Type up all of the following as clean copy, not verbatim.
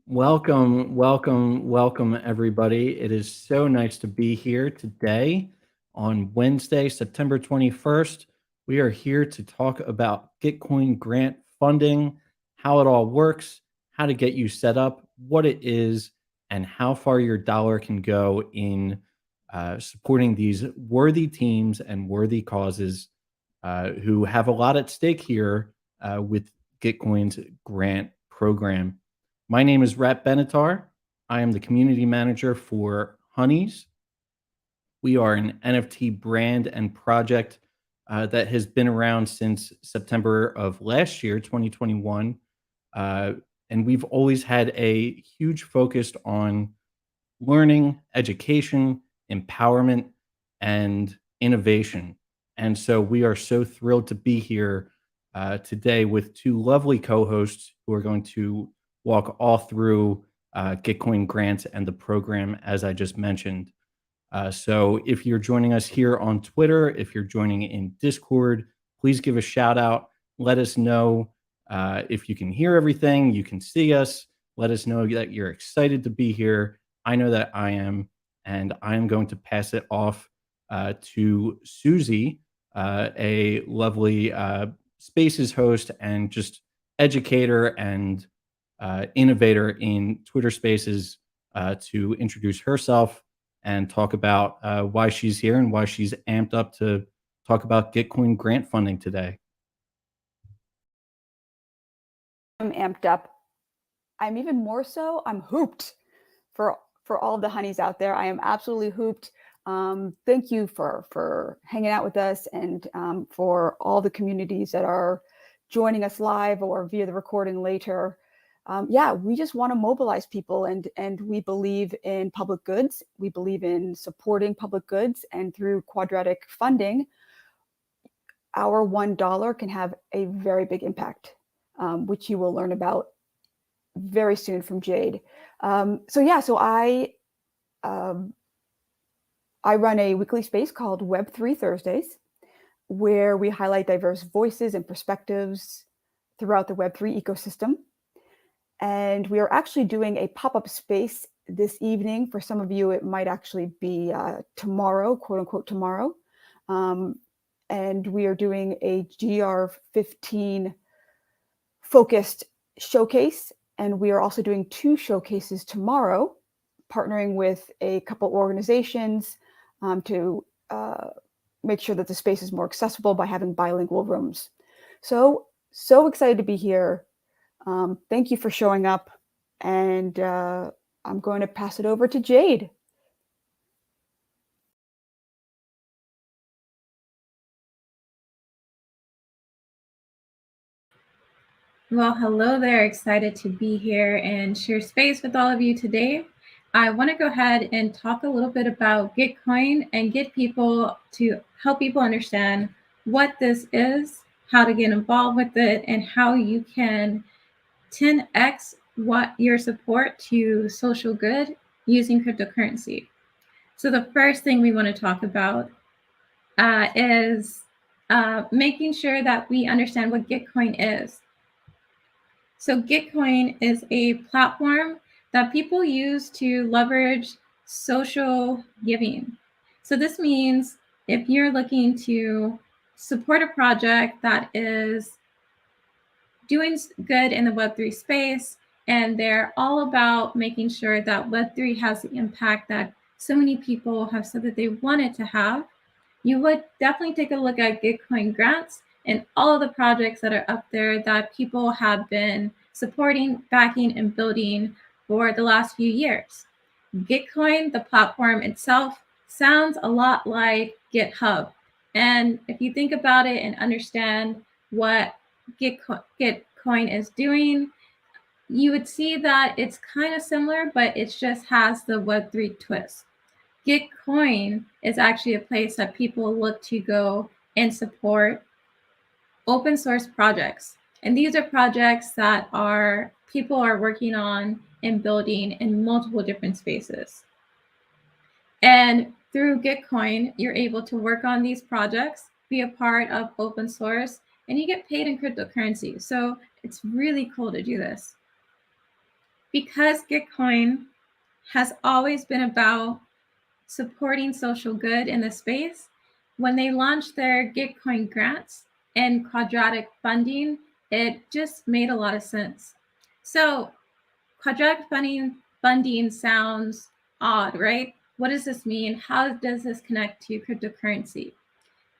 Welcome, everybody. It is so nice to be here today on Wednesday, September 21st. We are here to talk about Gitcoin Grant funding, how it all works, how to get you set up, what it is, and how far your dollar can go in supporting these worthy teams and worthy causes who have a lot at stake here with Gitcoin's grant program. My name is Rat Benatar. I am the community manager for Honeys. We are an NFT brand and project that has been around since September of last year, 2021. And we've always had a huge focus on learning, education, empowerment, and innovation. And so we are so thrilled to be here today with two lovely co hosts who are going to walk all through Gitcoin Grant and the program, as I just mentioned. So if you're joining us here on Twitter, if you're joining in Discord, please give a shout out. Let us know if you can hear everything, you can see us. Let us know that you're excited to be here. I know that I am, and I am going to pass it off to Susie, a lovely Spaces host and just educator and innovator in Twitter Spaces, to introduce herself and talk about why she's here and why she's amped up to talk about Gitcoin grant funding today. I'm amped up. I'm even more so. I'm hooped for all the honeys out there. I am absolutely hooped. Thank you for hanging out with us, and for all the communities that are joining us live or via the recording later. We just want to mobilize people, and we believe in public goods. We believe in supporting public goods, and through quadratic funding, our $1 can have a very big impact, which you will learn about very soon from Jade. So I run a weekly space called Web3 Thursdays, where we highlight diverse voices and perspectives throughout the Web3 ecosystem. And we are actually doing a pop-up space this evening. For some of you, it might actually be tomorrow, quote unquote tomorrow. And we are doing a GR15 focused showcase. And we are also doing 2 showcases tomorrow, partnering with a couple organizations to make sure that the space is more accessible by having bilingual rooms. So excited to be here. Thank you for showing up. And I'm going to pass it over to Jade. Well, hello there. Excited to be here and share space with all of you today. I want to go ahead and talk a little bit about Gitcoin and get people to help people understand what this is, how to get involved with it, and how you can 10x what your support to social good using cryptocurrency. So the first thing we want to talk about is making sure that we understand what Gitcoin is. So Gitcoin is a platform that people use to leverage social giving. So this means if you're looking to support a project that is doing good in the Web3 space, and they're all about making sure that Web3 has the impact that so many people have said that they want it to have, you would definitely take a look at Gitcoin grants and all of the projects that are up there that people have been supporting, backing, and building for the last few years. Gitcoin, the platform itself, sounds a lot like GitHub. And if you think about it and understand what Gitcoin is doing, you would see that it's kind of similar, but it just has the Web3 twist. Gitcoin is actually a place that people look to go and support open source projects. And these are projects that people are working on and building in multiple different spaces. And through Gitcoin, you're able to work on these projects, be a part of open source, and you get paid in cryptocurrency. So it's really cool to do this. Because Gitcoin has always been about supporting social good in the space, when they launched their Git Coin Grants and quadratic funding, it just made a lot of sense. So quadratic funding sounds odd, right? What does this mean? How does this connect to cryptocurrency?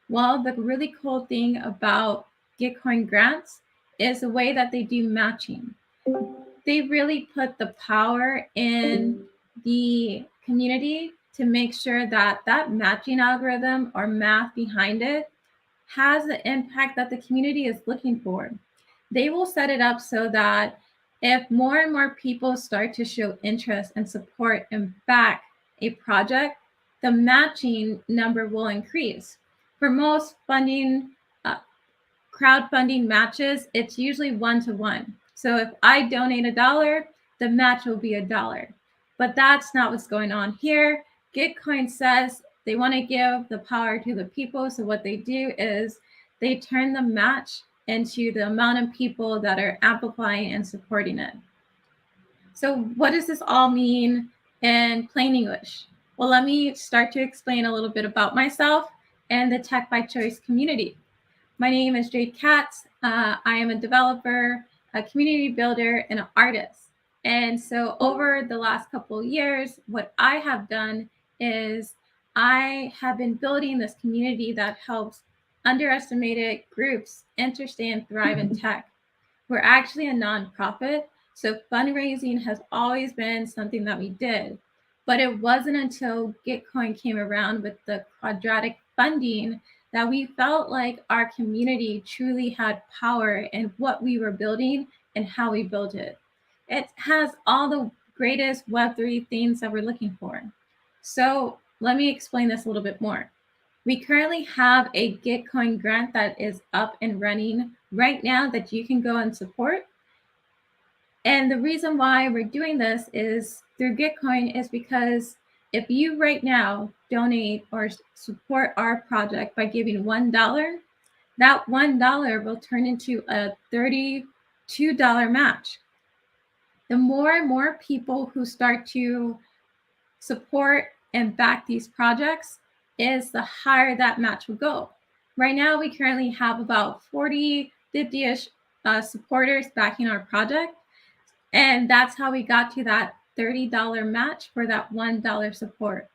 Well, the really cool thing about Gitcoin grants is the way that they do matching. They really put the power in the community to make sure that that matching algorithm or math behind it has the impact that the community is looking for. They will set it up so that if more and more people start to show interest and support and back a project, the matching number will increase. For most crowdfunding matches, it's usually 1-to-1. So if I donate $1, the match will be $1. But that's not what's going on here. Gitcoin says they want to give the power to the people. So what they do is they turn the match into the amount of people that are amplifying and supporting it. So what does this all mean in plain English? Well, let me start to explain a little bit about myself and the Tech by Choice community. My name is Jade Katz. I am a developer, a community builder, and an artist. And so over the last couple of years, what I have done is I have been building this community that helps underestimated groups understand, thrive in tech. We're actually a nonprofit, so fundraising has always been something that we did. But it wasn't until Gitcoin came around with the quadratic funding that we felt like our community truly had power in what we were building and how we built it. It has all the greatest Web3 things that we're looking for. So let me explain this a little bit more. We currently have a Gitcoin grant that is up and running right now that you can go and support. And the reason why we're doing this is through Gitcoin is because if you right now donate or support our project by giving $1, that $1 will turn into a $32 match. The more and more people who start to support and back these projects is the higher that match will go. Right now, we currently have about 40, 50-ish supporters backing our project. And that's how we got to that $30 match for that $1 support.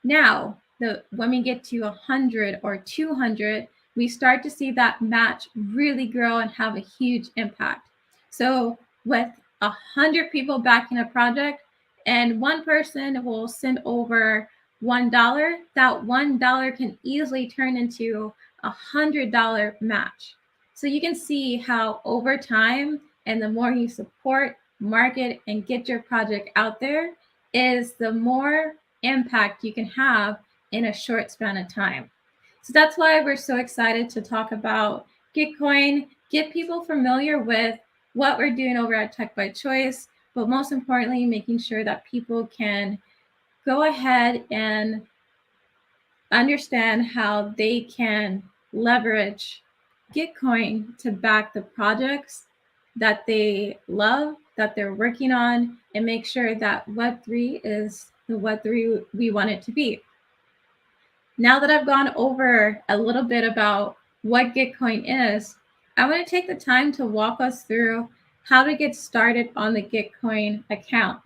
Now, when we get to 100 or 200, we start to see that match really grow and have a huge impact. So with 100 people backing a project and one person will send over $1, that $1 can easily turn into a $100 match. So you can see how over time, and the more you support, market, and get your project out there, is the more impact you can have in a short span of time. So that's why we're so excited to talk about Gitcoin, get people familiar with what we're doing over at Tech by Choice, but most importantly, making sure that people can go ahead and understand how they can leverage Gitcoin to back the projects that they love, that they're working on, and make sure that Web3 is the Web3 we want it to be. Now that I've gone over a little bit about what Gitcoin is, I want to take the time to walk us through how to get started on the Gitcoin account.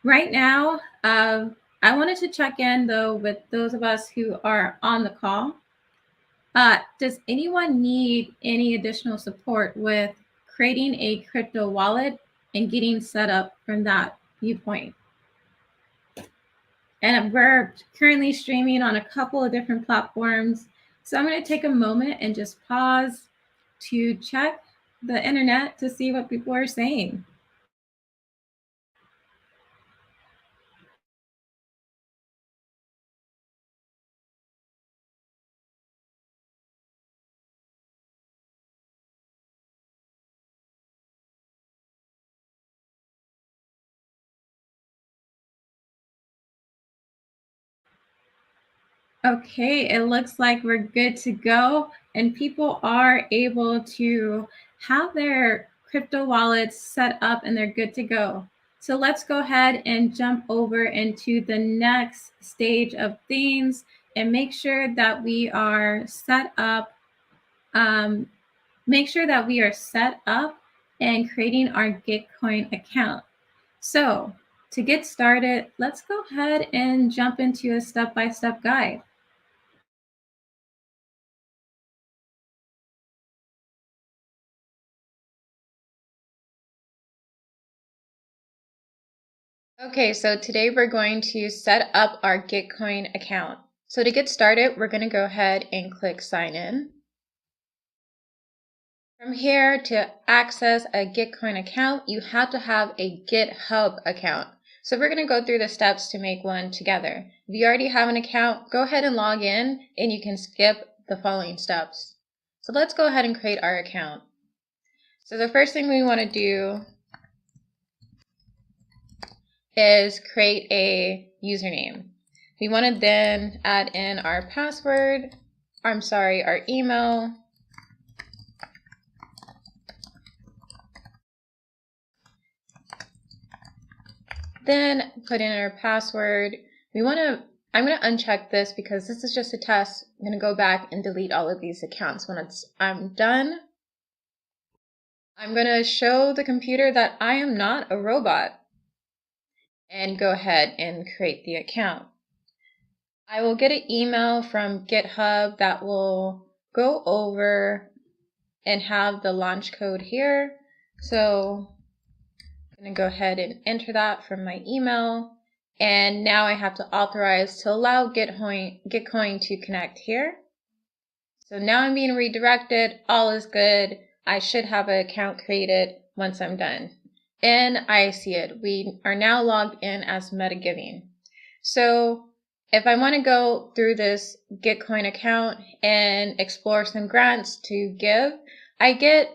Right now, I wanted to check in though with those of us who are on the call. Does anyone need any additional support with creating a crypto wallet and getting set up from that viewpoint? And we're currently streaming on a couple of different platforms. So I'm going to take a moment and just pause to check the internet to see what people are saying. Okay, it looks like we're good to go, and people are able to have their crypto wallets set up and they're good to go. So let's go ahead and jump over into the next stage of things and make sure that we are set up. Make sure that we are set up and creating our Gitcoin account. So to get started, let's go ahead and jump into a step-by-step guide. Okay, so today we're going to set up our Gitcoin account. So to get started, we're going to go ahead and click sign in. From here, to access a Gitcoin account, you have to have a GitHub account. So we're going to go through the steps to make one together. If you already have an account, go ahead and log in and you can skip the following steps. So let's go ahead and create our account. So the first thing we want to do is create a username. We want to then add in our password, our email, then put in our password. I'm going to uncheck this because this is just a test. I'm going to go back and delete all of these accounts. When I'm done, I'm going to show the computer that I am not a robot and go ahead and create the account. I will get an email from GitHub that will go over and have the launch code here. So I'm going to go ahead and enter that from my email. And now I have to authorize to allow Gitcoin to connect here. So now I'm being redirected. All is good. I should have an account created once I'm done. And I see it. We are now logged in as MetaGiving. So if I want to go through this Gitcoin account and explore some grants to give, I get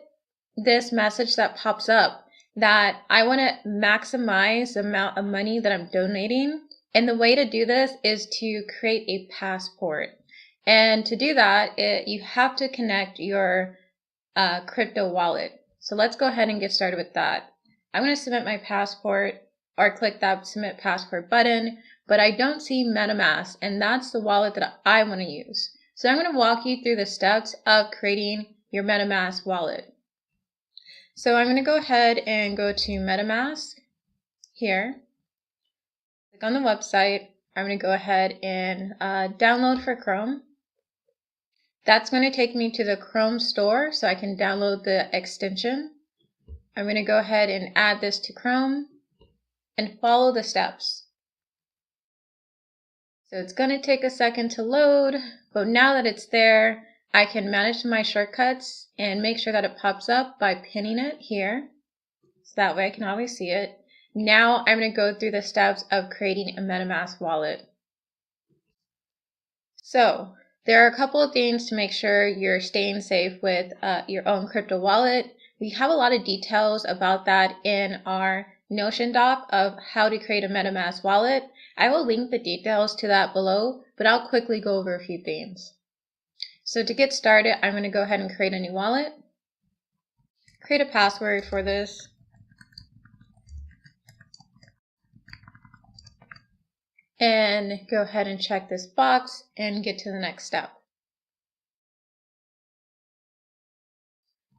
this message that pops up that I want to maximize the amount of money that I'm donating. And the way to do this is to create a passport. And to do that, you have to connect your crypto wallet. So let's go ahead and get started with that. I'm going to submit my passport or click that submit passport button, but I don't see Metamask, and that's the wallet that I want to use. So I'm going to walk you through the steps of creating your Metamask wallet. So I'm going to go ahead and go to Metamask here, click on the website. I'm going to go ahead and download for Chrome. That's going to take me to the Chrome store so I can download the extension. I'm going to go ahead and add this to Chrome and follow the steps. So it's going to take a second to load, but now that it's there, I can manage my shortcuts and make sure that it pops up by pinning it here. So that way I can always see it. Now I'm going to go through the steps of creating a MetaMask wallet. So there are a couple of things to make sure you're staying safe with your own crypto wallet. We have a lot of details about that in our Notion doc of how to create a MetaMask wallet. I will link the details to that below, but I'll quickly go over a few things. So to get started, I'm going to go ahead and create a new wallet. Create a password for this. And go ahead and check this box and get to the next step.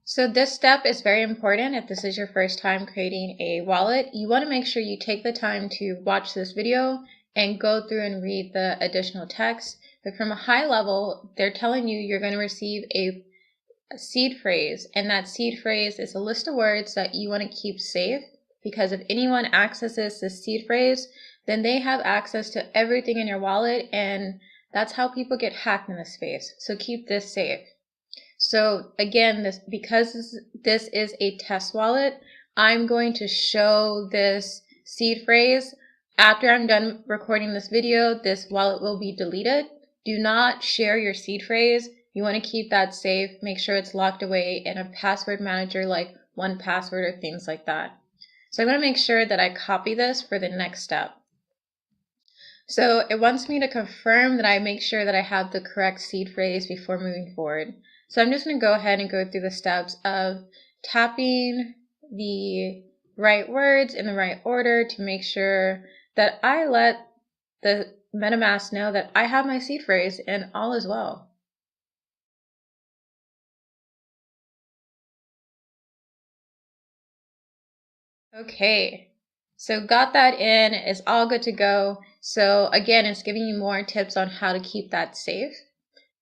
So this step is very important if this is your first time creating a wallet. You want to make sure you take the time to watch this video and go through and read the additional text. But from a high level, they're telling you you're going to receive a seed phrase, and that seed phrase is a list of words that you want to keep safe, because if anyone accesses this seed phrase, then they have access to everything in your wallet, and that's how people get hacked in this space. So keep this safe. So again, because this is a test wallet, I'm going to show this seed phrase. After I'm done recording this video, this wallet will be deleted. Do not share your seed phrase. You want to keep that safe. Make sure it's locked away in a password manager like 1Password or things like that. So I'm going to make sure that I copy this for the next step. So it wants me to confirm that I make sure that I have the correct seed phrase before moving forward. So I'm just going to go ahead and go through the steps of tapping the right words in the right order to make sure that I let the MetaMask know that I have my seed phrase and all is well. Okay, so got that in, it's all good to go. So again, it's giving you more tips on how to keep that safe.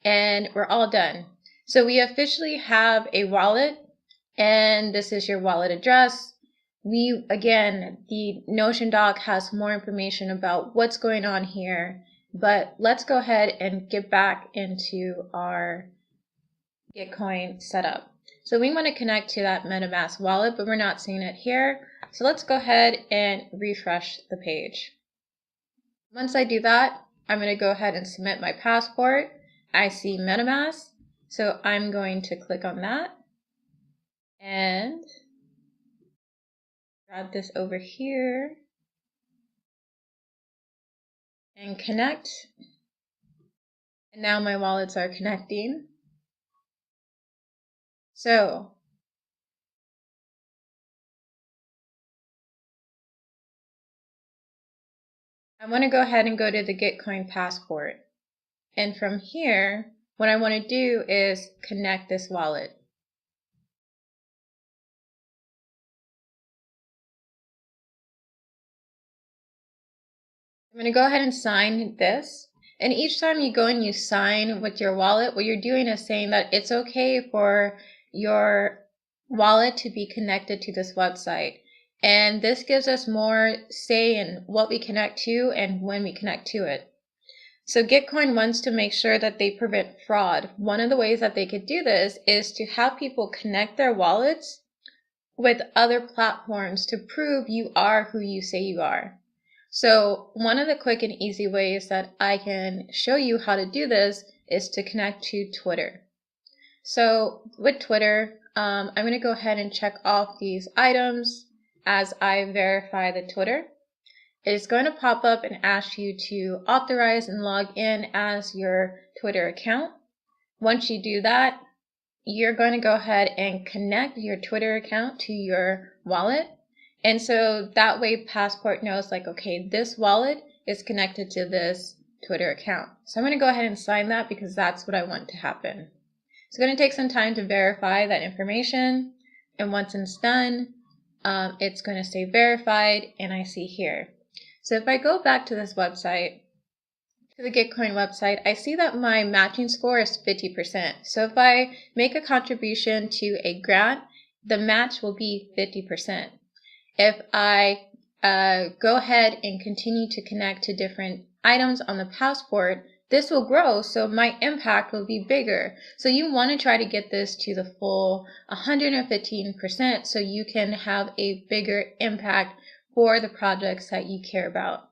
And we're all done. So we officially have a wallet, and this is your wallet address. Again, the Notion doc has more information about what's going on here, but let's go ahead and get back into our Gitcoin setup. So we want to connect to that MetaMask wallet, but we're not seeing it here. So let's go ahead and refresh the page. Once I do that, I'm going to go ahead and submit my passport. I see Metamask, so I'm going to click on that and grab this over here and connect. And now my wallets are connecting. So I want to go ahead and go to the Gitcoin passport. And from here, what I want to do is connect this wallet. I'm going to go ahead and sign this. And each time you go and you sign with your wallet, what you're doing is saying that it's okay for your wallet to be connected to this website. And this gives us more say in what we connect to and when we connect to it. So Gitcoin wants to make sure that they prevent fraud. One of the ways that they could do this is to have people connect their wallets with other platforms to prove you are who you say you are. So one of the quick and easy ways that I can show you how to do this is to connect to Twitter. So with Twitter, I'm going to go ahead and check off these items as I verify the Twitter. It's going to pop up and ask you to authorize and log in as your Twitter account. Once you do that, you're going to go ahead and connect your Twitter account to your wallet. And so that way Passport knows like, okay, this wallet is connected to this Twitter account. So I'm going to go ahead and sign that because that's what I want to happen. It's going to take some time to verify that information. And once it's done, it's going to say verified, and I see here. So if I go back to this website, to the Gitcoin website, I see that my matching score is 50%. So if I make a contribution to a grant, the match will be 50%. If I go ahead and continue to connect to different items on the passport, this will grow, so my impact will be bigger. So you want to try to get this to the full 115% so you can have a bigger impact for the projects that you care about.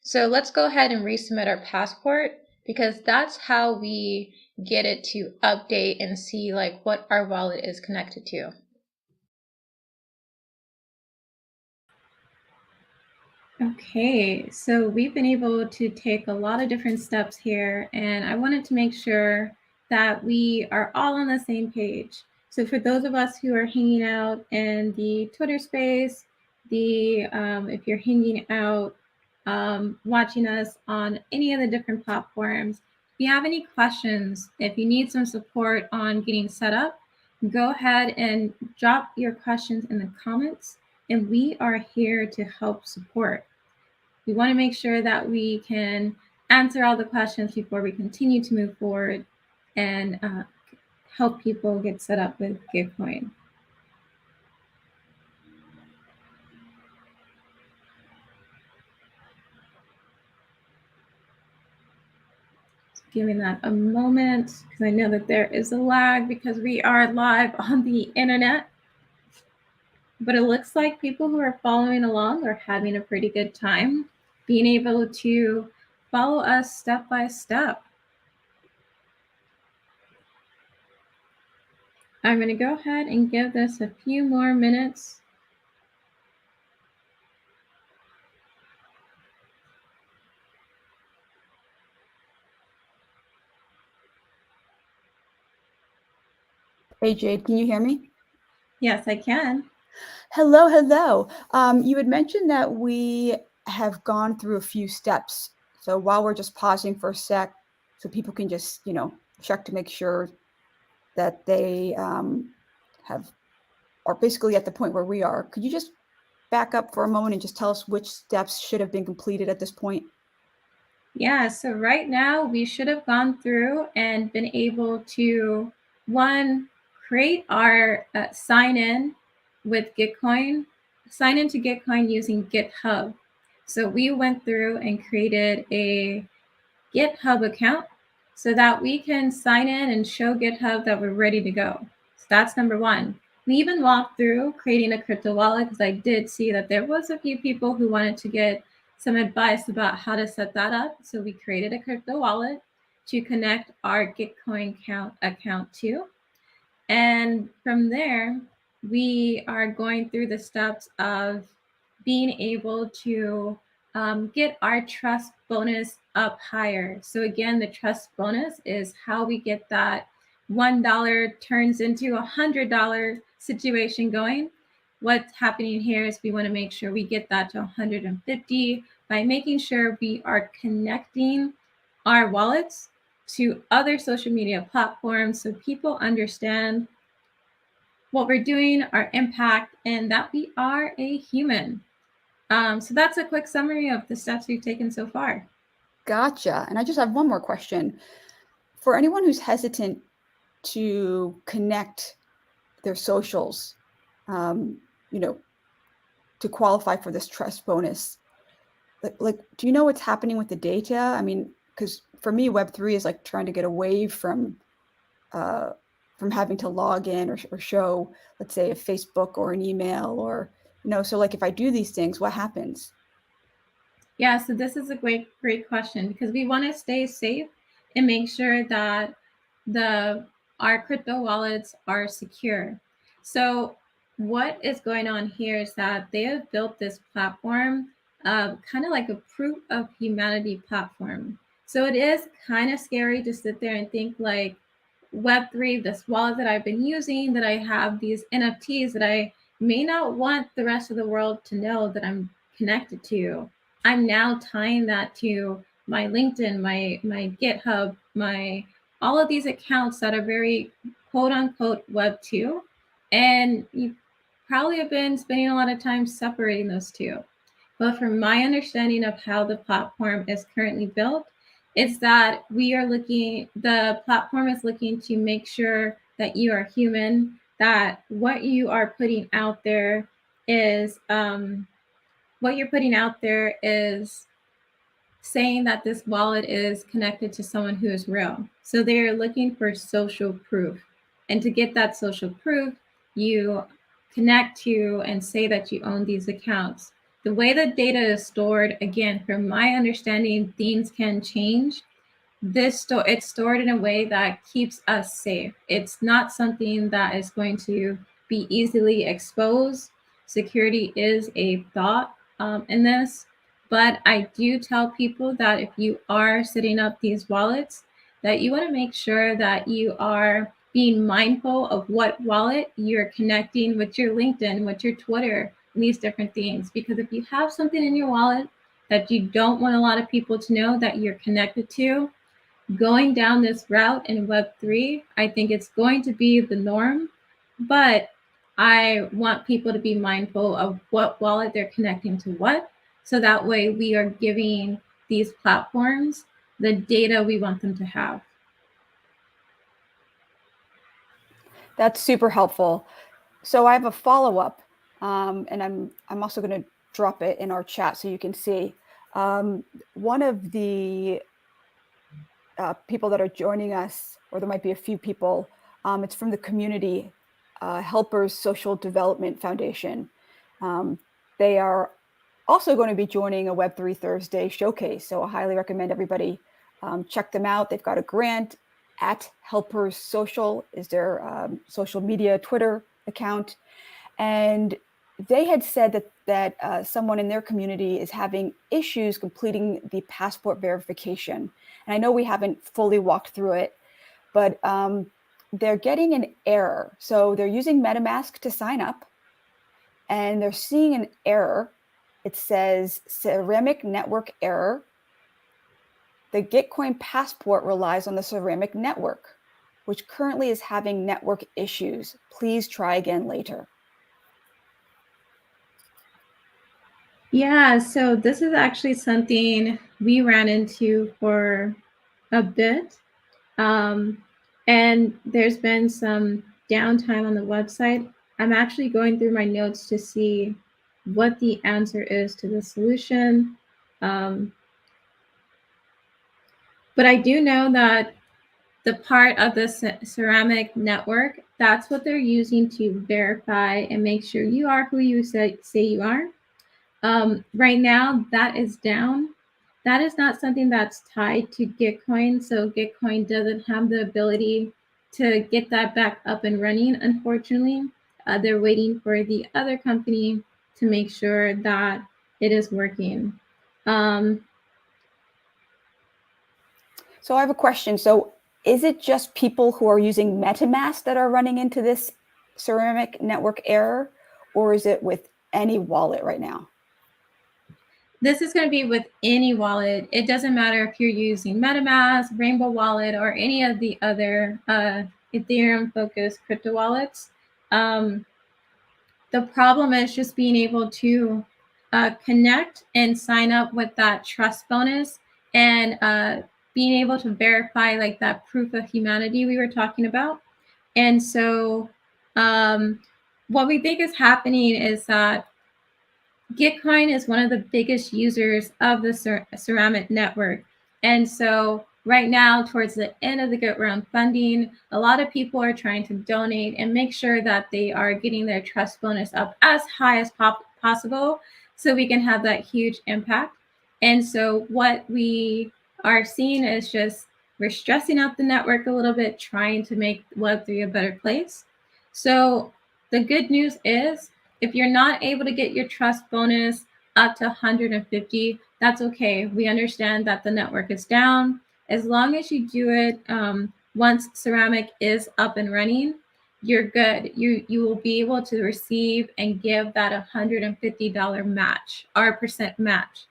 So let's go ahead and resubmit our passport because that's how we get it to update and see like what our wallet is connected to. Okay, so we've been able to take a lot of different steps here, and I wanted to make sure that we are all on the same page. So for those of us who are hanging out in the Twitter space, if you're hanging out, watching us on any of the different platforms, if you have any questions, if you need some support on getting set up, go ahead and drop your questions in the comments, and we are here to help support. We want to make sure that we can answer all the questions before we continue to move forward and help people get set up with Gitcoin. Giving that a moment because I know that there is a lag because we are live on the internet. But it looks like people who are following along are having a pretty good time being able to follow us step by step. I'm going to go ahead and give this a few more minutes. Hey, Jade, can you hear me? Yes, I can. Hello, hello. You had mentioned that we have gone through a few steps. So while we're just pausing for a sec, so people can just, check to make sure that they are basically at the point where we are. Could you just back up for a moment and just tell us which steps should have been completed at this point? Yeah, so right now we should have gone through and been able to, one, create our sign in with Gitcoin, sign into Gitcoin using GitHub. So we went through and created a GitHub account so that we can sign in and show GitHub that we're ready to go. So that's number one. We even walked through creating a crypto wallet because I did see that there was a few people who wanted to get some advice about how to set that up. So we created a crypto wallet to connect our Gitcoin account to. And from there, we are going through the steps of being able to get our trust bonus up higher. So again, the trust bonus is how we get that $1 turns into $100 situation going. What's happening here is we want to make sure we get that to 150 by making sure we are connecting our wallets to other social media platforms so people understand what we're doing, our impact, and that we are a human. So that's a quick summary of the steps we've taken so far. Gotcha. And I just have one more question. For anyone who's hesitant to connect their socials, to qualify for this trust bonus, like, do you know what's happening with the data? I mean, because for me, Web3 is like trying to get away from having to log in or show, let's say, a Facebook or an email or, so like if I do these things, what happens? Yeah, so this is a great question because we want to stay safe and make sure that our crypto wallets are secure. So what is going on here is that they have built this platform, kind of like a proof of humanity platform. So it is kind of scary to sit there and think like Web3, this wallet that I've been using, that I have these NFTs that I may not want the rest of the world to know that I'm connected to. I'm now tying that to my LinkedIn, my GitHub, my all of these accounts that are very quote unquote Web 2. And you probably have been spending a lot of time separating those two. But from my understanding of how the platform is currently built, it's that the platform is looking to make sure that you are human, that what you are putting out there is saying that this wallet is connected to someone who is real. So they're looking for social proof. And to get that social proof, you connect to and say that you own these accounts. The way that data is stored, again, from my understanding, things can change. It's stored in a way that keeps us safe. It's not something that is going to be easily exposed. Security is a thought in this, but I do tell people that if you are setting up these wallets, that you want to make sure that you are being mindful of what wallet you're connecting with your LinkedIn, with your Twitter, and these different things. Because if you have something in your wallet that you don't want a lot of people to know that you're connected to, going down this route in Web3, I think it's going to be the norm, but I want people to be mindful of what wallet they're connecting to what, so that way we are giving these platforms the data we want them to have. That's super helpful. So I have a follow-up, and I'm also going to drop it in our chat so you can see. One of the people that are joining us, or there might be a few people, it's from the community Helpers Social Development Foundation. They are also going to be joining a Web3 Thursday showcase, so I highly recommend everybody check them out. They've got a grant at Helpers Social is their social media Twitter account, and they had said that someone in their community is having issues completing the passport verification. And I know we haven't fully walked through it, but they're getting an error. So they're using Metamask to sign up, and they're seeing an error. It says ceramic network error. The Gitcoin passport relies on the ceramic network, which currently is having network issues. Please try again later. Yeah, so this is actually something we ran into for a bit. And there's been some downtime on the website. I'm actually going through my notes to see what the answer is to the solution. But I do know that the part of the ceramic network, that's what they're using to verify and make sure you are who you say you are. Right now, that is down. That is not something that's tied to Gitcoin. So Gitcoin doesn't have the ability to get that back up and running, unfortunately. They're waiting for the other company to make sure that it is working. So I have a question. So is it just people who are using Metamask that are running into this ceramic network error, or is it with any wallet right now? This is going to be with any wallet. It doesn't matter if you're using MetaMask, Rainbow Wallet, or any of the other Ethereum-focused crypto wallets. The problem is just being able to connect and sign up with that trust bonus and being able to verify like that proof of humanity we were talking about. And so what we think is happening is that Gitcoin is one of the biggest users of the ceramic network. And so right now, towards the end of the Git round funding, a lot of people are trying to donate and make sure that they are getting their trust bonus up as high as possible so we can have that huge impact. And so what we are seeing is just we're stressing out the network a little bit, trying to make Web3 a better place. So the good news is if you're not able to get your trust bonus up to 150, that's okay. We understand that the network is down. As long as you do it once Ceramic is up and running, you're good. You will be able to receive and give that $150 match, our percent match.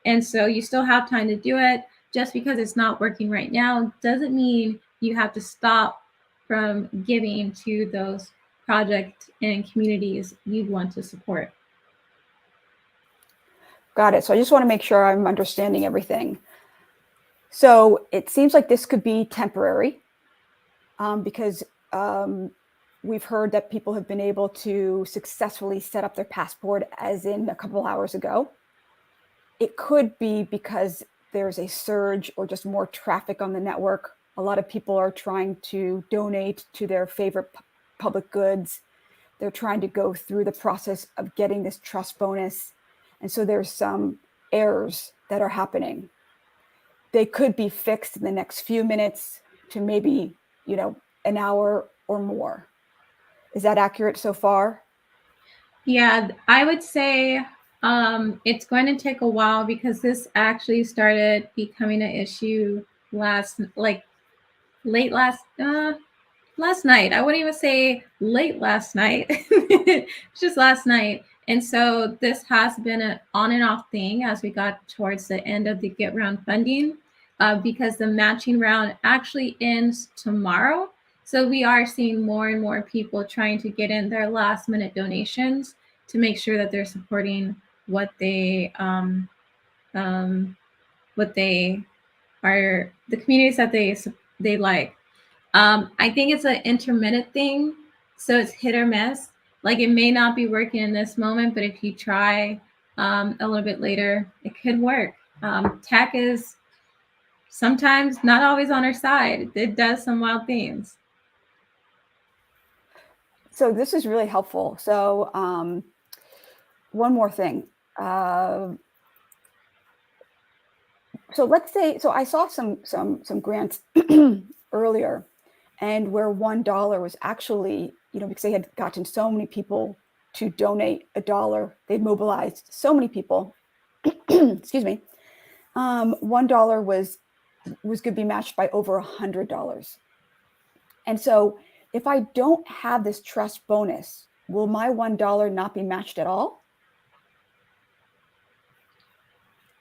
And so you still have time to do it. Just because it's not working right now doesn't mean you have to stop from giving to those projects and communities you want to support. Got it. So I just want to make sure I'm understanding everything. So it seems like this could be temporary because we've heard that people have been able to successfully set up their passport as in a couple hours ago. It could be because there's a surge or just more traffic on the network. A lot of people are trying to donate to their favorite public goods. They're trying to go through the process of getting this trust bonus. And so there's some errors that are happening. They could be fixed in the next few minutes to maybe, an hour or more. Is that accurate so far? Yeah, I would say it's going to take a while because this actually started becoming an issue last night. I wouldn't even say late last night. It's just last night. And so this has been an on and off thing as we got towards the end of the Git round funding because the matching round actually ends tomorrow. So we are seeing more and more people trying to get in their last minute donations to make sure that they're supporting what they are, the communities that they like. I think it's an intermittent thing, so it's hit or miss. Like it may not be working in this moment, but if you try a little bit later, it could work. Tech is sometimes not always on our side. It does some wild things. So this is really helpful. So one more thing. So let's say, so I saw some grants earlier, and where $1 was actually, because they had gotten so many people to donate $1, they mobilized so many people. Excuse me. $1 was going to be matched by over $100. And so if I don't have this trust bonus, will my $1 not be matched at all?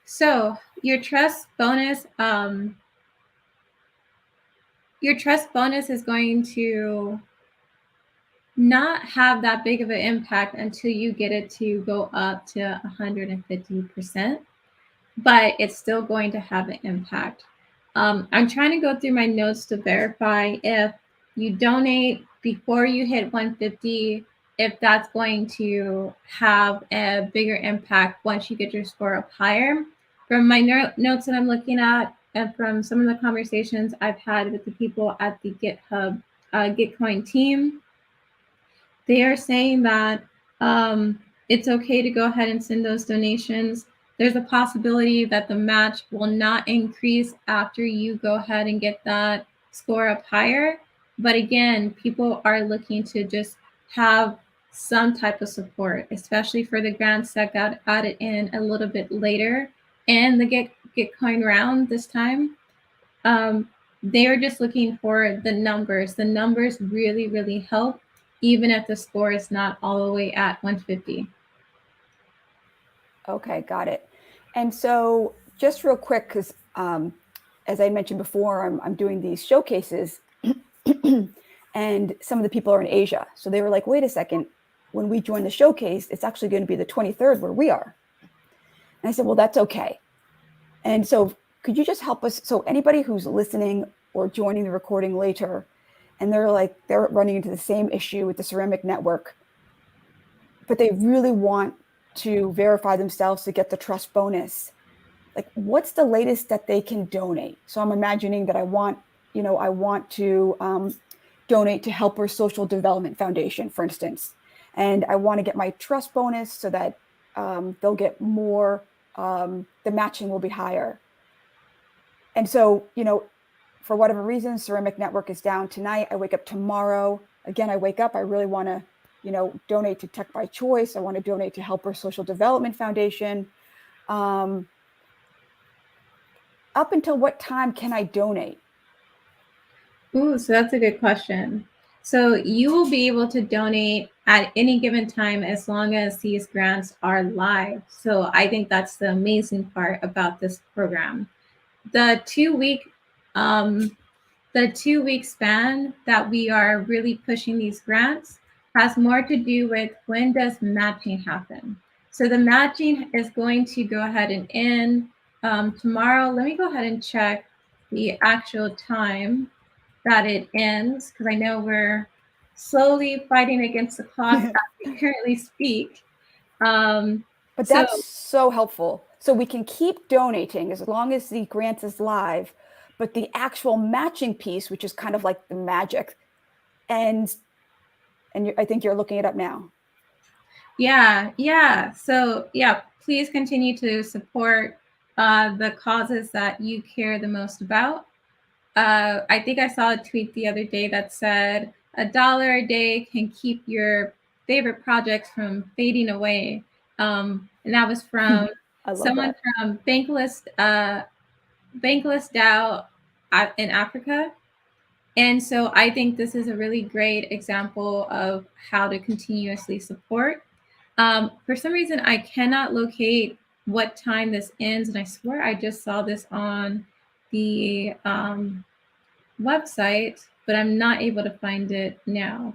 So your trust bonus is going to not have that big of an impact until you get it to go up to 150%, but it's still going to have an impact. I'm trying to go through my notes to verify if you donate before you hit 150, if that's going to have a bigger impact once you get your score up higher. From my notes that I'm looking at, and from some of the conversations I've had with the people at the GitHub Gitcoin team, they are saying that it's okay to go ahead and send those donations. There's a possibility that the match will not increase after you go ahead and get that score up higher. But again, people are looking to just have some type of support, especially for the grants that got added in a little bit later in the Gitcoin round this time. They are just looking for the numbers. The numbers really, really help, even if the score is not all the way at 150. Okay, got it. And so just real quick, because as I mentioned before, I'm doing these showcases and some of the people are in Asia. So they were like, wait a second, when we join the showcase, it's actually going to be the 23rd where we are. And I said, well, that's okay. And so could you just help us? So anybody who's listening or joining the recording later, and they're running into the same issue with the Ceramic Network, but they really want to verify themselves to get the trust bonus. Like, what's the latest that they can donate? So I'm imagining that I want to donate to Helper Social Development Foundation, for instance, and I want to get my trust bonus so that they'll get more, the matching will be higher. And so, for whatever reason, Ceramic Network is down tonight. I wake up tomorrow. Again, I wake up, I really want to, donate to Tech by Choice. I want to donate to Helper Social Development Foundation. Up until what time can I donate? Ooh, so that's a good question. So you will be able to donate at any given time as long as these grants are live. So I think that's the amazing part about this program. The 2-week span that we are really pushing these grants has more to do with when does matching happen. So the matching is going to go ahead and end tomorrow. Let me go ahead and check the actual time that it ends, because I know we're slowly fighting against the clock as we currently speak. But that's so helpful. So we can keep donating as long as the grant is live, but the actual matching piece, which is kind of like the magic, and I think you're looking it up now. Yeah. So yeah, please continue to support the causes that you care the most about. I think I saw a tweet the other day that said $1 a day can keep your favorite projects from fading away. And that was from someone from Bankless DAO in Africa. And so I think this is a really great example of how to continuously support. For some reason, I cannot locate what time this ends. And I swear I just saw this on the website, but I'm not able to find it now.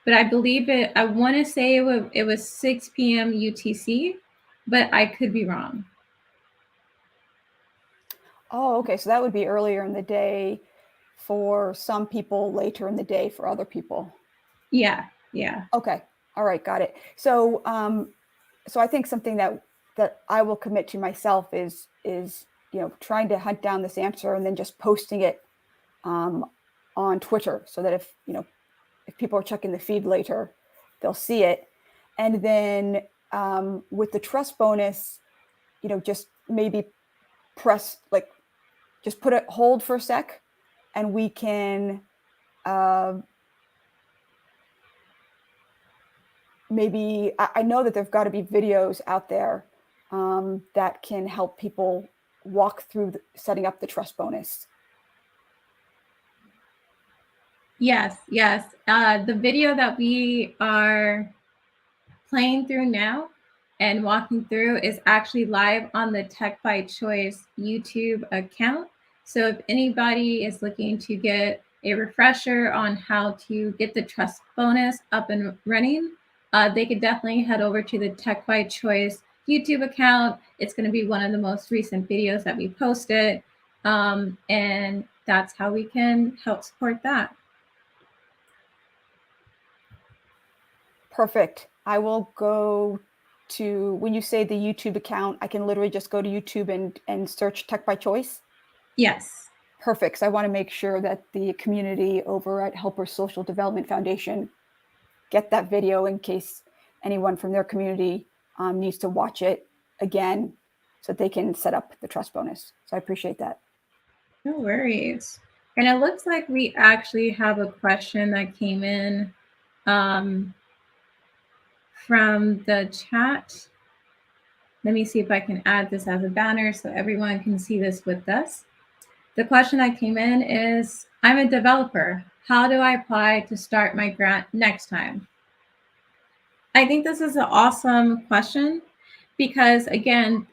But I believe I want to say it was 6 p.m. UTC, but I could be wrong. Oh, okay. So that would be earlier in the day for some people, later in the day for other people. Yeah. Okay. All right. Got it. So, so I think something that I will commit to myself is trying to hunt down this answer and then just posting it on Twitter, so that if people are checking the feed later, they'll see it. And then with the trust bonus, just maybe press, just put it hold for a sec, and we can maybe, I know that there've got to be videos out there that can help people walk through setting up the trust bonus. Yes, yes. The video that we are playing through now and walking through is actually live on the Tech by Choice YouTube account. So if anybody is looking to get a refresher on how to get the trust bonus up and running, they could definitely head over to the Tech by Choice YouTube account. It's going to be one of the most recent videos that we posted. And that's how we can help support that. Perfect. I will go to, when you say the YouTube account, I can literally just go to YouTube and search Tech by Choice. Yes. Perfect. So I want to make sure that the community over at Helper Social Development Foundation get that video in case anyone from their community needs to watch it again so that they can set up the trust bonus. So I appreciate that. No worries. And it looks like we actually have a question that came in from the chat. Let me see if I can add this as a banner so everyone can see this with us. The question that came in is, I'm a developer. How do I apply to start my grant next time? I think this is an awesome question because, again,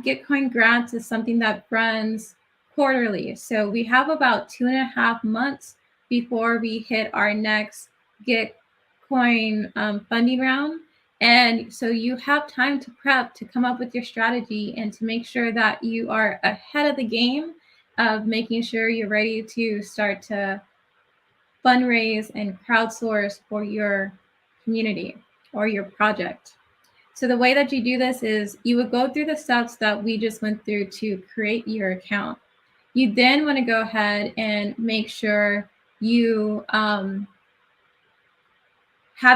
Git Coin Grant is something that runs quarterly. So we have about 2.5 months before we hit our next Git Coin funding round. And so you have time to prep, to come up with your strategy, and to make sure that you are ahead of the game of making sure you're ready to start to fundraise and crowdsource for your community or your project. So the way that you do this is you would go through the steps that we just went through to create your account. You then want to go ahead and make sure you have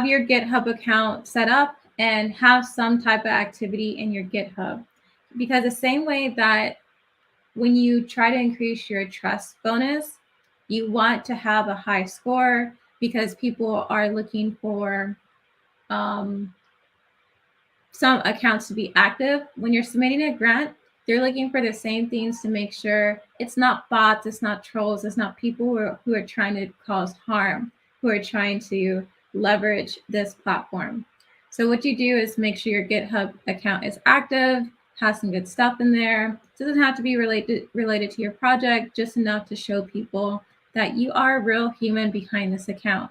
your GitHub account set up and have some type of activity in your GitHub. Because the same way that when you try to increase your trust bonus, you want to have a high score because people are looking for some accounts to be active. When you're submitting a grant, they're looking for the same things to make sure it's not bots, it's not trolls, it's not people who are trying to cause harm, who are trying to leverage this platform. So what you do is make sure your GitHub account is active, has some good stuff in there. It doesn't have to be related to your project, just enough to show people that you are a real human behind this account.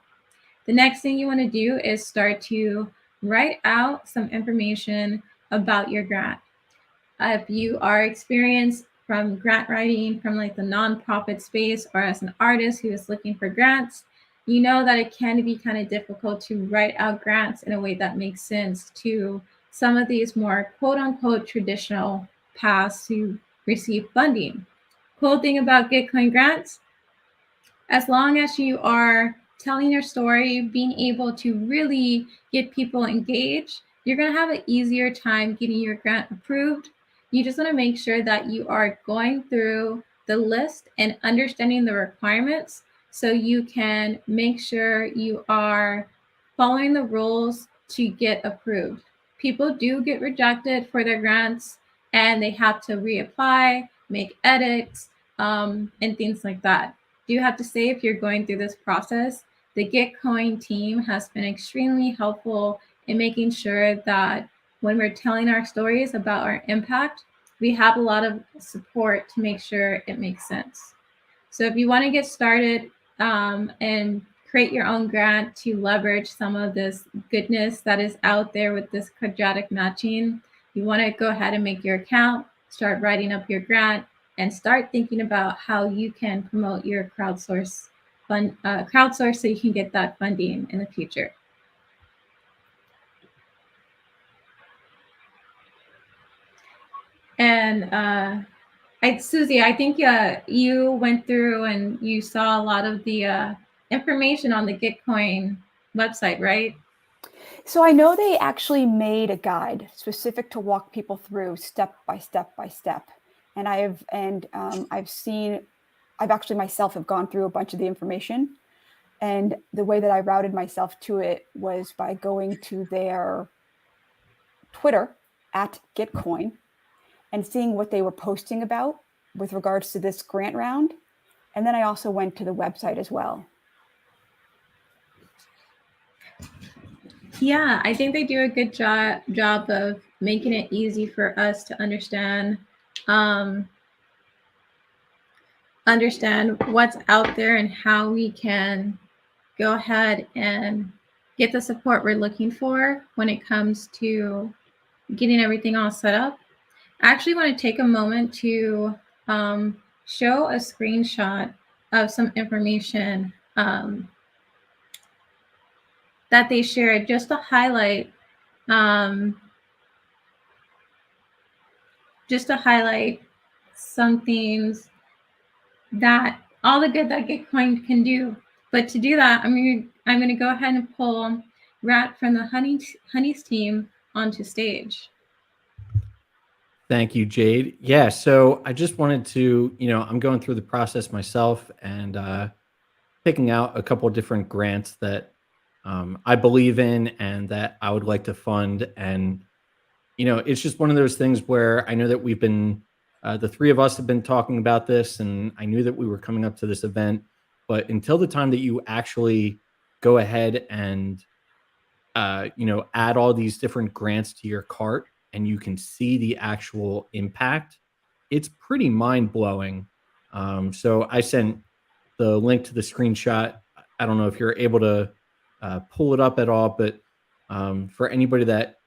The next thing you want to do is start to write out some information about your grant. If you are experienced from grant writing from like the nonprofit space or as an artist who is looking for grants, you know that it can be kind of difficult to write out grants in a way that makes sense to some of these more quote unquote traditional paths to receive funding. Cool thing about Gitcoin grants, as long as you are telling your story, being able to really get people engaged, you're going to have an easier time getting your grant approved. You just want to make sure that you are going through the list and understanding the requirements so you can make sure you are following the rules to get approved. People do get rejected for their grants and they have to reapply, make edits, and things like that. Do have to say, if you're going through this process, the Gitcoin team has been extremely helpful in making sure that when we're telling our stories about our impact, we have a lot of support to make sure it makes sense. So if you want to get started and create your own grant to leverage some of this goodness that is out there with this quadratic matching, you want to go ahead and make your account, start writing up your grant, and start thinking about how you can promote your crowdsource so you can get that funding in the future. And Susie, I think you went through and you saw a lot of the information on the Gitcoin website, right? So I know they actually made a guide specific to walk people through step by step by step. And I've actually myself have gone through a bunch of the information. And the way that I routed myself to it was by going to their Twitter at Gitcoin and seeing what they were posting about with regards to this grant round. And then I also went to the website as well. Yeah, I think they do a good job of making it easy for us to understand what's out there and how we can go ahead and get the support we're looking for when it comes to getting everything all set up. I actually want to take a moment to show a screenshot of some information that they shared just to highlight some things that all the good that Gitcoin can do. But to do that, I'm gonna go ahead and pull Rat from the Honeys team onto stage. Thank you, Jade. Yeah, so I just wanted to, I'm going through the process myself and picking out a couple of different grants that I believe in and that I would like to fund. And it's just one of those things where I know that we've been, the three of us have been talking about this, and I knew that we were coming up to this event. But until the time that you actually go ahead and, add all these different grants to your cart and you can see the actual impact, it's pretty mind blowing. So I sent the link to the screenshot. I don't know if you're able to pull it up at all, but for anybody that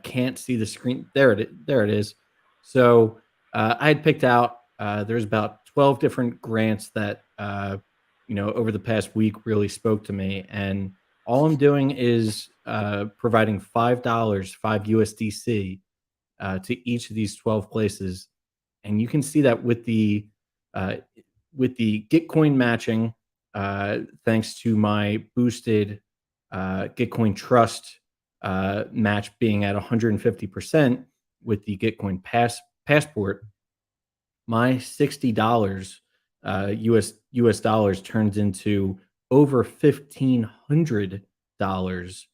can't see the screen, there it is. So I had picked out. There's about 12 different grants that over the past week really spoke to me, and all I'm doing is providing $5, 5 USDC, to each of these 12 places, and you can see that uh, with the Gitcoin matching, thanks to my boosted Gitcoin Trust match being at 150% with the Gitcoin passport, my $60 US dollars turns into over $1,500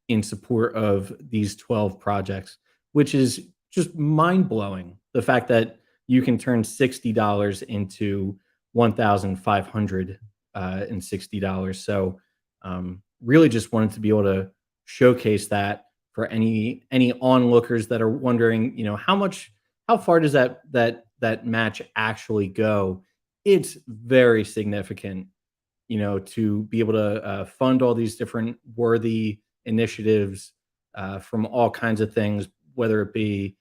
in support of these 12 projects, which is just mind blowing. The fact that you can turn $60 into $1,560. So really just wanted to be able to showcase that for any onlookers that are wondering, how far does that match actually go? It's very significant, to be able to fund all these different worthy initiatives from all kinds of things, whether it be,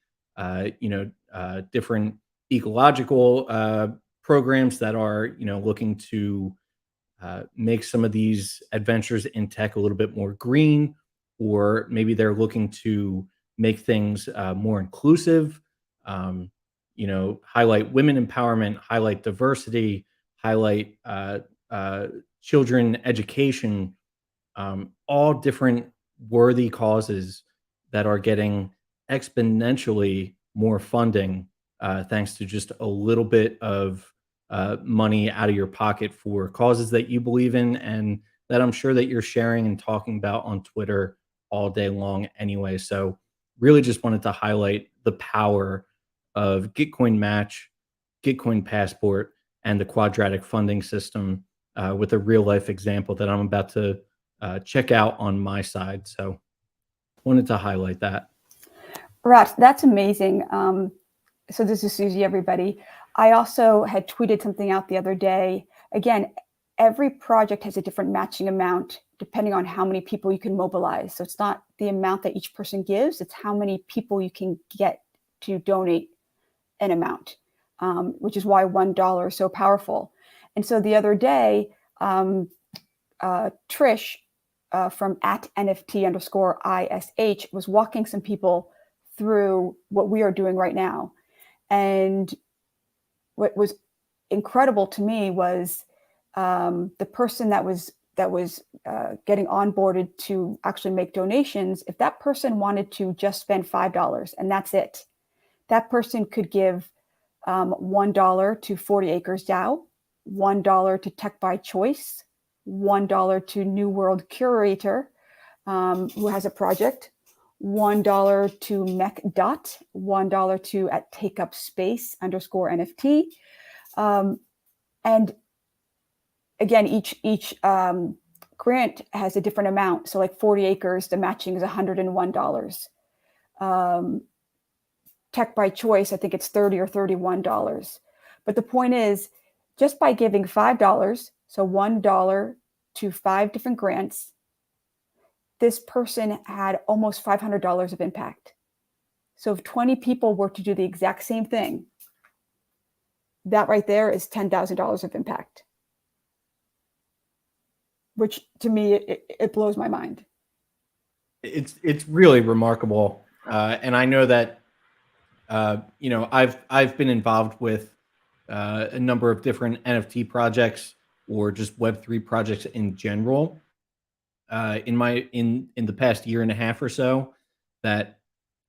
different ecological programs that are, looking to make some of these adventures in tech a little bit more green, or maybe they're looking to make things more inclusive, highlight women empowerment, highlight diversity, highlight children education, all different worthy causes that are getting exponentially more funding thanks to just a little bit of money out of your pocket for causes that you believe in and that I'm sure that you're sharing and talking about on Twitter all day long anyway. So really just wanted to highlight the power of Gitcoin Match, Gitcoin Passport, and the quadratic funding system with a real life example that I'm about to check out on my side. So wanted to highlight that. Rat, that's amazing. So this is Susie, everybody. I also had tweeted something out the other day. Again, every project has a different matching amount depending on how many people you can mobilize. So it's not the amount that each person gives, it's how many people you can get to donate an amount, which is why $1 is so powerful. And so the other day, Trish from @NFT_ISH was walking some people through what we are doing right now. And what was incredible to me was the person that was getting onboarded to actually make donations. If that person wanted to just spend $5 and that's it, that person could give $1 to 40 Acres DAO, $1 to Tech by Choice, $1 to New World Curator, who has a project, $1 to Mech Dot, $1 to at Take Up Space _NFT. And again, each grant has a different amount. So like 40 acres, the matching is $101. Tech by choice, I think it's $30 or $31. But the point is, just by giving $5, so $1 to 5 different grants, this person had almost $500 of impact. So if 20 people were to do the exact same thing, that right there is $10,000 of impact, which to me, it blows my mind. It's really remarkable. And I know that, you know, I've been involved with a number of different NFT projects or just Web3 projects in general in the past year and a half or so. That,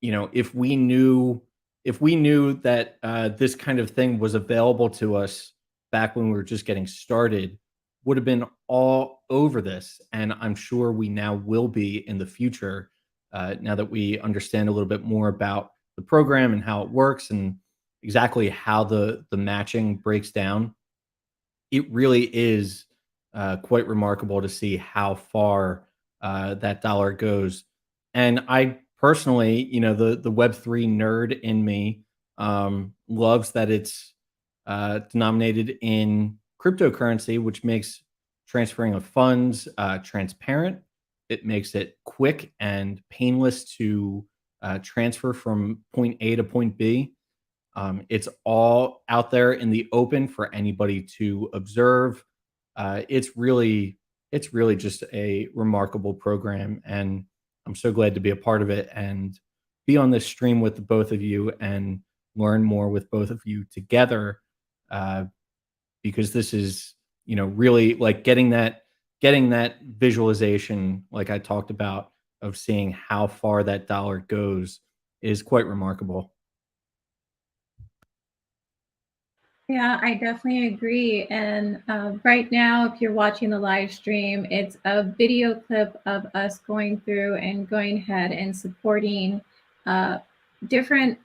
you know, if we knew that this kind of thing was available to us back when we were just getting started, would have been all over this, and I'm sure we now will be in the future. Now that we understand a little bit more about the program and how it works and exactly how the matching breaks down, it really is quite remarkable to see how far that dollar goes. And I personally, you know, the Web3 nerd in me loves that it's denominated in cryptocurrency, which makes transferring of funds transparent. It makes it quick and painless to transfer from point A to point B. It's all out there in the open for anybody to observe. It's really just a remarkable program, and I'm so glad to be a part of it and be on this stream with the both of you and learn more with both of you together. Uh, because this is, you know, really like getting that visualization, like I talked about, of seeing how far that dollar goes is quite remarkable. Yeah, I definitely agree. And right now, if you're watching the live stream, it's a video clip of us going through and going ahead and supporting different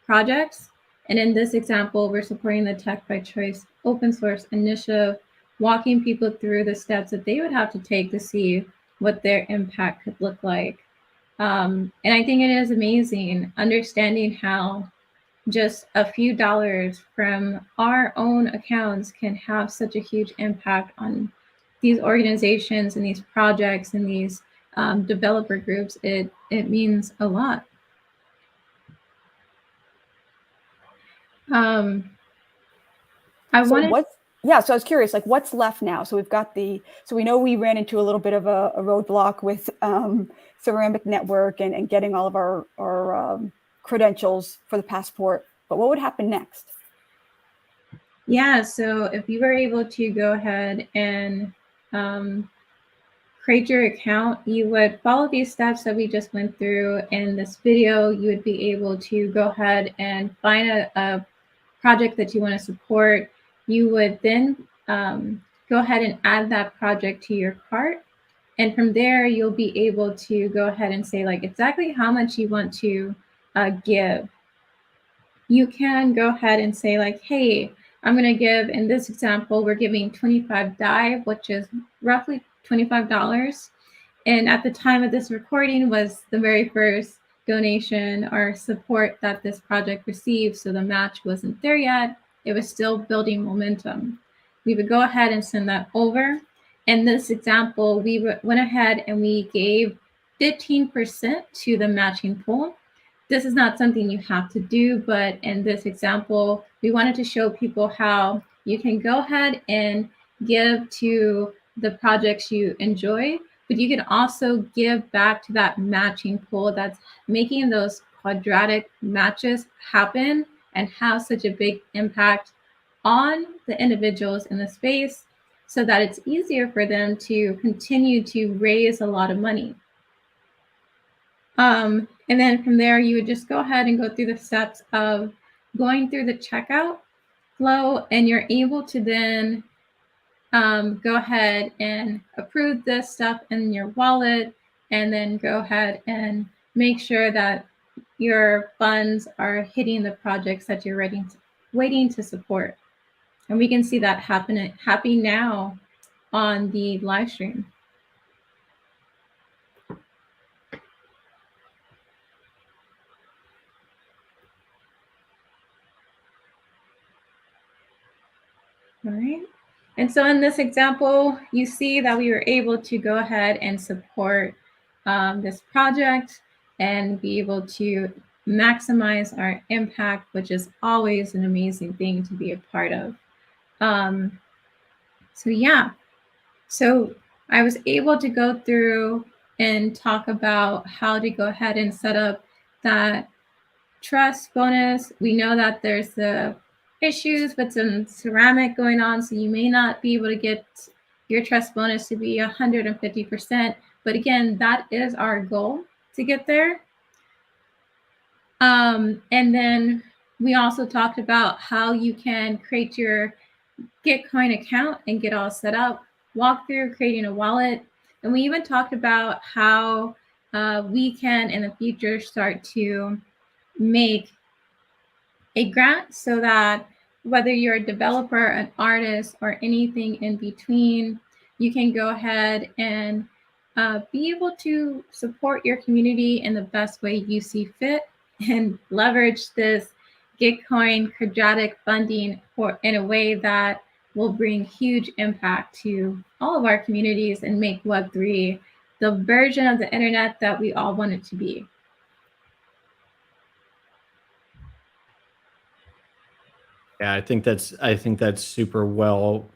projects. And in this example, we're supporting the Tech by Choice open source initiative, walking people through the steps that they would have to take to see what their impact could look like. And I think it is amazing understanding how just a few dollars from our own accounts can have such a huge impact on these organizations and these projects and these developer groups. It means a lot. I wanted. Yeah, so I was curious, like what's left now? So we've got so we know we ran into a little bit of a roadblock with Ceramic Network and getting all of our credentials for the passport, but what would happen next? Yeah, so if you were able to go ahead and create your account, you would follow these steps that we just went through in this video. You would be able to go ahead and find a project that you want to support. You would then go ahead and add that project to your cart. And from there, you'll be able to go ahead and say like exactly how much you want to give. You can go ahead and say like, hey, I'm going to give, in this example, we're giving 25 DAI, which is roughly $25. And at the time of this recording was the very first donation or support that this project received. So the match wasn't there yet. It was still building momentum. We would go ahead and send that over. In this example, we went ahead and we gave 15% to the matching pool. This is not something you have to do, but in this example, we wanted to show people how you can go ahead and give to the projects you enjoy, but you can also give back to that matching pool that's making those quadratic matches happen and have such a big impact on the individuals in the space so that it's easier for them to continue to raise a lot of money. And then from there, you would just go ahead and go through the steps of going through the checkout flow, and you're able to then go ahead and approve this stuff in your wallet, and then go ahead and make sure that your funds are hitting the projects that you're waiting to support. And we can see that happening now on the live stream. All right. And so in this example, you see that we were able to go ahead and support this project and be able to maximize our impact, which is always an amazing thing to be a part of. So yeah, so I was able to go through and talk about how to go ahead and set up that trust bonus. We know that there's the issues with some ceramic going on, so you may not be able to get your trust bonus to be 150%. But again, that is our goal to get there. And then we also talked about how you can create your Gitcoin account and get all set up, walk through creating a wallet. And we even talked about how we can in the future start to make a grant so that whether you're a developer, an artist, or anything in between, you can go ahead and be able to support your community in the best way you see fit and leverage this Gitcoin quadratic funding in a way that will bring huge impact to all of our communities and make Web3 the version of the internet that we all want it to be. Yeah, I think that's super well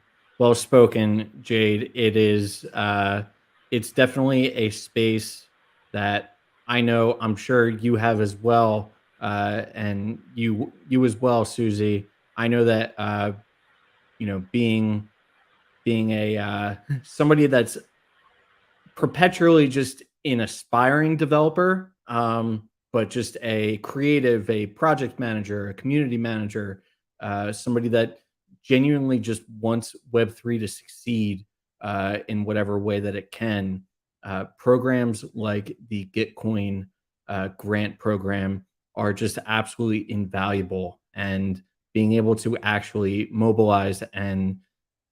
spoken, Jade. It's definitely a space that I know I'm sure you have as well, and you as well, Susie. I know that being a somebody that's perpetually just an aspiring developer, but just a creative, a project manager, a community manager, somebody that genuinely just wants Web3 to succeed in whatever way that it can. Programs like the Gitcoin grant program are just absolutely invaluable, and being able to actually mobilize and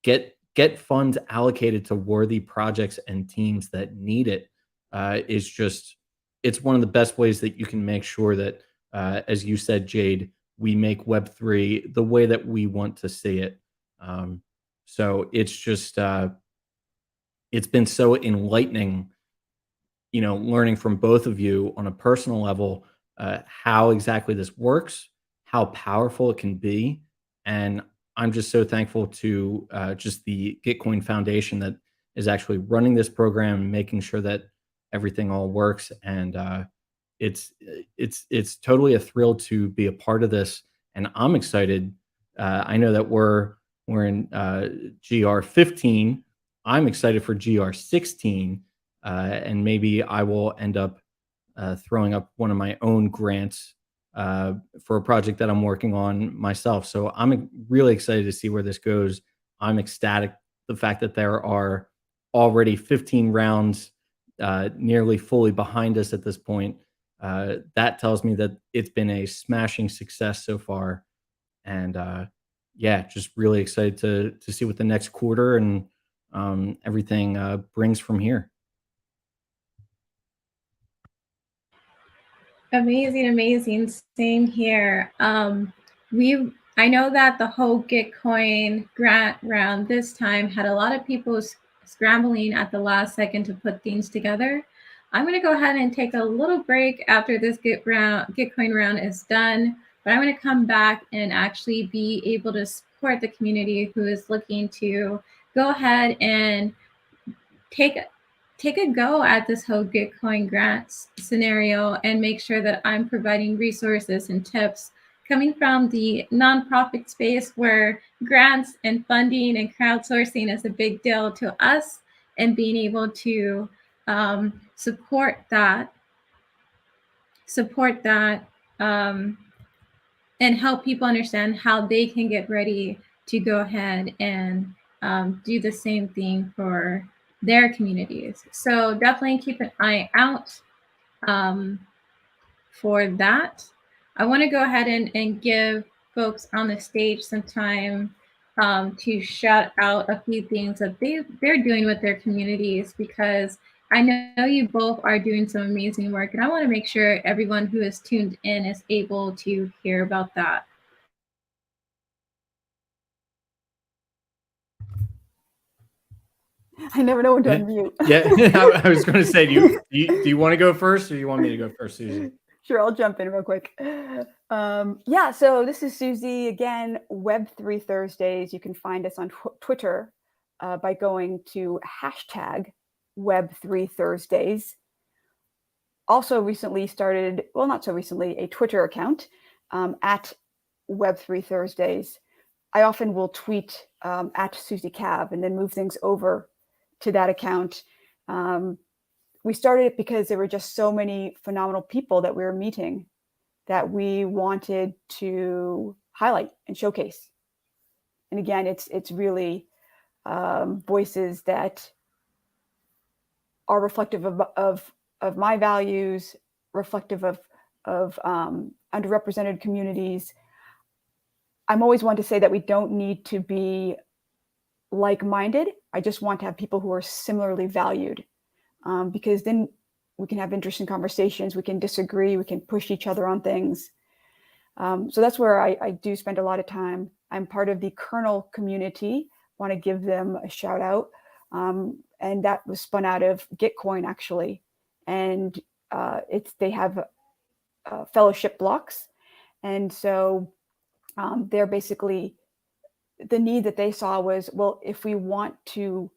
get funds allocated to worthy projects and teams that need it is just it's one of the best ways that you can make sure that as you said, Jade, we make Web3 the way that we want to see it. So it's been so enlightening, learning from both of you on a personal level, how exactly this works, how powerful it can be. And I'm just so thankful to just the Gitcoin Foundation that is actually running this program and making sure that everything all works. And it's totally a thrill to be a part of this. And I'm excited. I know that we're in GR 15. I'm excited for GR 16, and maybe I will end up throwing up one of my own grants for a project that I'm working on myself. So I'm really excited to see where this goes. I'm ecstatic the fact that there are already 15 rounds nearly fully behind us at this point. That tells me that it's been a smashing success so far, and yeah, just really excited to see what the next quarter and everything brings from here. Amazing, amazing. Same here. I know that the whole Gitcoin grant round this time had a lot of people scrambling at the last second to put things together. I'm going to go ahead and take a little break after this Gitcoin round is done, but I'm going to come back and actually be able to support the community who is looking to go ahead and take a go at this whole Gitcoin grants scenario and make sure that I'm providing resources and tips coming from the nonprofit space where grants and funding and crowdsourcing is a big deal to us, and being able to support that and help people understand how they can get ready to go ahead and do the same thing for their communities. So definitely keep an eye out for that. I want to go ahead and give folks on the stage some time to shout out a few things that they're doing with their communities, because I know you both are doing some amazing work, and I want to make sure everyone who is tuned in is able to hear about that. I never know when to unmute. Yeah, I was going to say, do you want to go first, or you want me to go first, Susie? Sure, I'll jump in real quick. Yeah, so this is Susie again, Web3 Thursdays. You can find us on Twitter by going to hashtag Web3 Thursdays. Also recently started, well, not so recently, a Twitter account at Web3 Thursdays. I often will tweet at Susie Cav and then move things over to that account. We started it because there were just so many phenomenal people that we were meeting that we wanted to highlight and showcase. And again, it's really voices that are reflective of my values, reflective of underrepresented communities. I'm always one to say that we don't need to be like-minded. I just want to have people who are similarly valued, because then we can have interesting conversations. We can disagree. We can push each other on things. So that's where I do spend a lot of time. I'm part of the kernel community. Want to give them a shout out. And that was spun out of Gitcoin, actually. And they have fellowship blocks. And so they're basically, the need that they saw was, well, if we want to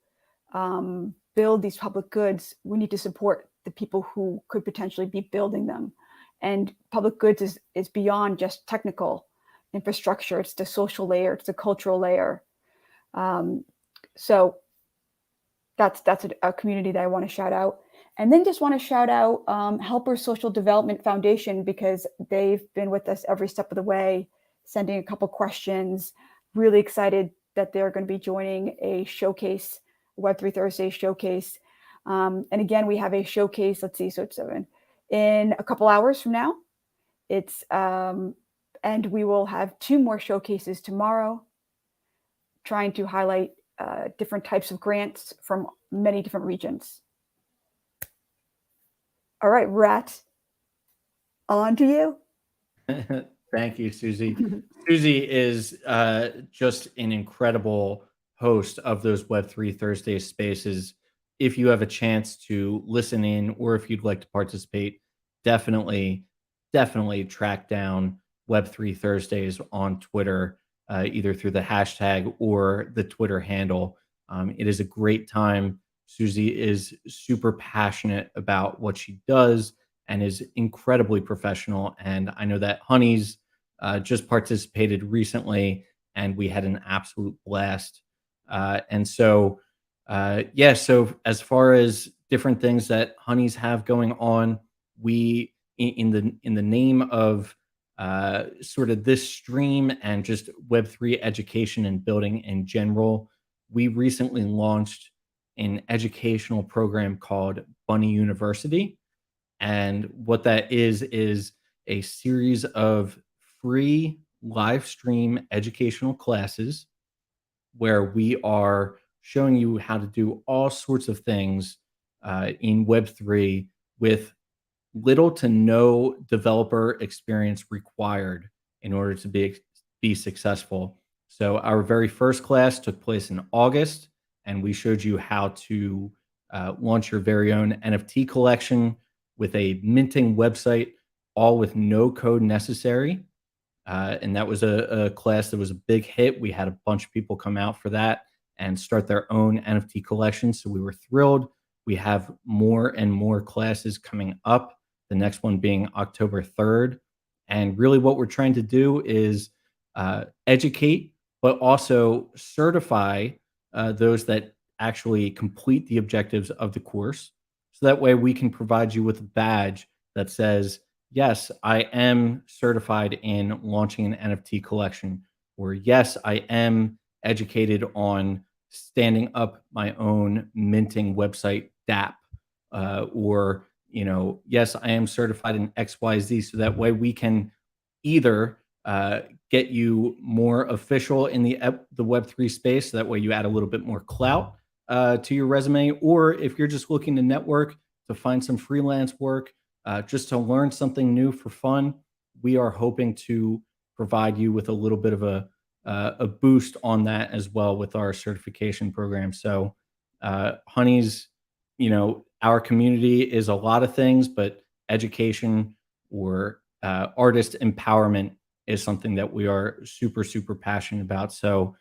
build these public goods, we need to support the people who could potentially be building them. And public goods is beyond just technical infrastructure. It's the social layer, it's the cultural layer. So that's a community that I want to shout out. And then just want to shout out Helper Social Development Foundation, because they've been with us every step of the way, sending a couple questions. Really excited that they're going to be joining a showcase, Web3 Thursday showcase. And again, we have a showcase, let's see, so it's in a couple hours from now. It's and we will have 2 more showcases tomorrow, trying to highlight different types of grants from many different regions. All right, Rat, on to you. Thank you, Susie. Susie is just an incredible host of those Web3 Thursday spaces. If you have a chance to listen in, or if you'd like to participate, definitely track down Web3 Thursdays on Twitter, either through the hashtag or the Twitter handle. It is a great time. Susie is super passionate about what she does and is incredibly professional. And I know that Honey's just participated recently, and we had an absolute blast. And so, yeah, so as far as different things that Honey's have going on, we, in the name of sort of this stream and just Web3 education and building in general, we recently launched an educational program called Bunny University. And what that is a series of free live stream educational classes where we are showing you how to do all sorts of things in Web3 with little to no developer experience required in order to be successful. So our very first class took place in August, and we showed you how to launch your very own NFT collection with a minting website, all with no code necessary. And that was a class that was a big hit. We had a bunch of people come out for that and start their own NFT collection. So we were thrilled. We have more and more classes coming up, the next one being October 3rd. And really what we're trying to do is educate, but also certify those that actually complete the objectives of the course. So that way we can provide you with a badge that says, yes, I am certified in launching an NFT collection, or yes, I am educated on standing up my own minting website DApp, or yes, I am certified in XYZ. So that way we can either get you more official in the Web3 space. So that way you add a little bit more clout to your resume, or if you're just looking to network, to find some freelance work, just to learn something new for fun, we are hoping to provide you with a little bit of a boost on that as well with our certification program. So Honey's, our community is a lot of things, but education or artist empowerment is something that we are super, super passionate about. So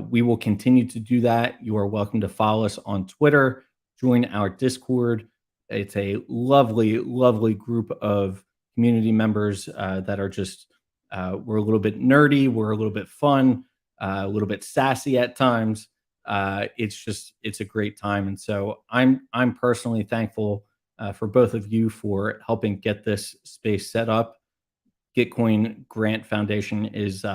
we will continue to do that. You are welcome to follow us on Twitter, join our Discord. It's a lovely, lovely group of community members that are just, we're a little bit nerdy, we're a little bit fun, a little bit sassy at times. It's a great time, and so I'm personally thankful for both of you for helping get this space set up. Gitcoin Grant Foundation is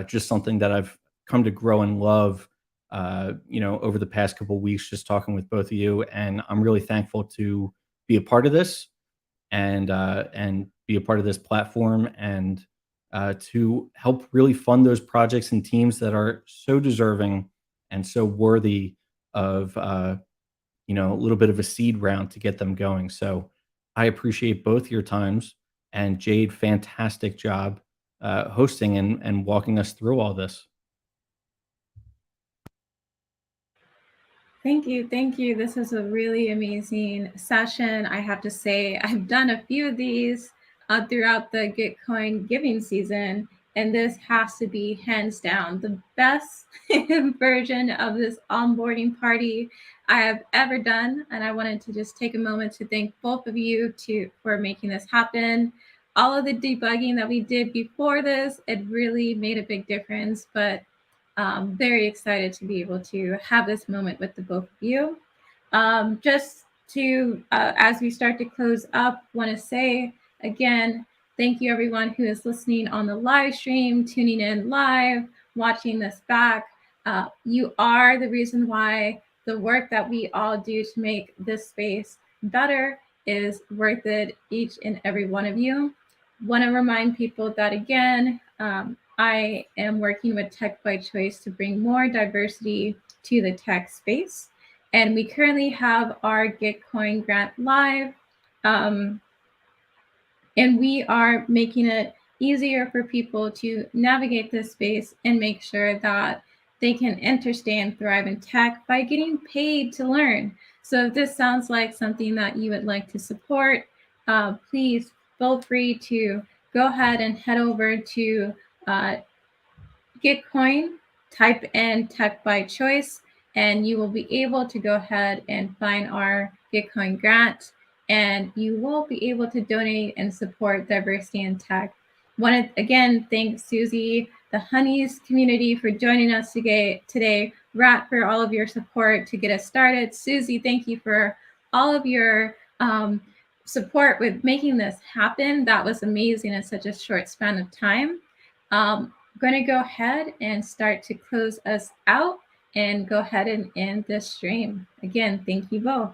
just something that I've come to grow and love. Over the past couple of weeks, just talking with both of you, and I'm really thankful to be a part of this and be a part of this platform and to help really fund those projects and teams that are so deserving and so worthy of a little bit of a seed round to get them going. So I appreciate both your times, and Jade, fantastic job hosting and walking us through all this. Thank you. Thank you. This is a really amazing session. I have to say, I've done a few of these throughout the Gitcoin giving season, and this has to be hands down the best version of this onboarding party I have ever done. And I wanted to just take a moment to thank both of you for making this happen. All of the debugging that we did before this, it really made a big difference, but very excited to be able to have this moment with the both of you. Just to, as we start to close up, want to say again, thank you everyone who is listening on the live stream, tuning in live, watching this back. You are the reason why the work that we all do to make this space better is worth it, each and every one of you. Want to remind people that again, I am working with Tech by Choice to bring more diversity to the tech space. And we currently have our Git Coin Grant live. And we are making it easier for people to navigate this space and make sure that they can enter, stay, and thrive in tech by getting paid to learn. So if this sounds like something that you would like to support, please feel free to go ahead and head over to Gitcoin, type in Tech by Choice, and you will be able to go ahead and find our Gitcoin grant, and you will be able to donate and support diversity in tech. Want to again thank Susie, the Honeys community, for joining us today. Rat, for all of your support to get us started. Susie, thank you for all of your support with making this happen. That was amazing in such a short span of time. I'm going to go ahead and start to close us out and go ahead and end this stream. Again, thank you both.